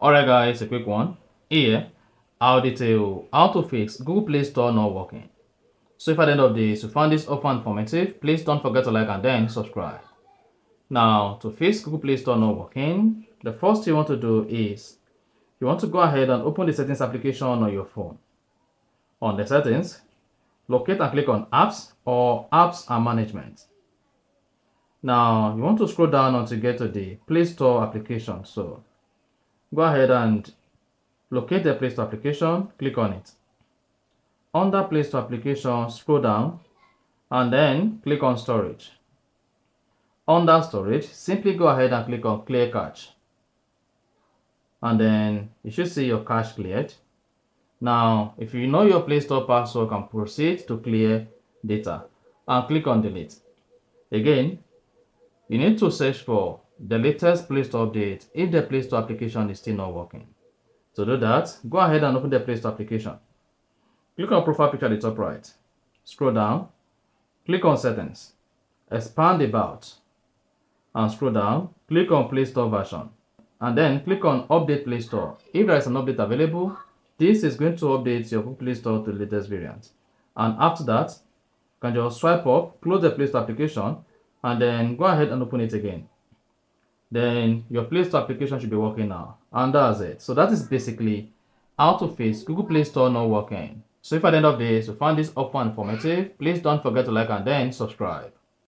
Alright guys, a quick one. Here, I'll detail how to fix Google Play Store not working. So if at the end of this you found this offer informative, please don't forget to like and then subscribe. Now, to fix Google Play Store not working, the first thing you want to do is, you want to go ahead and open the settings application on your phone. On the settings, locate and click on apps or apps and management. Now, you want to scroll down until you get to the Play Store application. So go ahead and locate the Play Store application, click on it. Under Play Store application, scroll down and then click on storage. Under storage, simply go ahead and click on clear cache. And then you should see your cache cleared. Now, if you know your Play Store password, you can proceed to clear data and click on delete. Again, you need to search for the latest Play Store update if the Play Store application is still not working. To do that, go ahead and open the Play Store application. Click on profile picture at the top right. Scroll down, click on settings, expand about, and scroll down, click on Play Store version, and then click on update Play Store. If there is an update available, this is going to update your Play Store to the latest variant. And after that, you can just swipe up, close the Play Store application, and then go ahead and open it again. Then your Play Store application should be working now. And that's it. So that is basically how to fix Google Play Store not working. So if at the end of this you found this offer informative, please don't forget to like and then subscribe.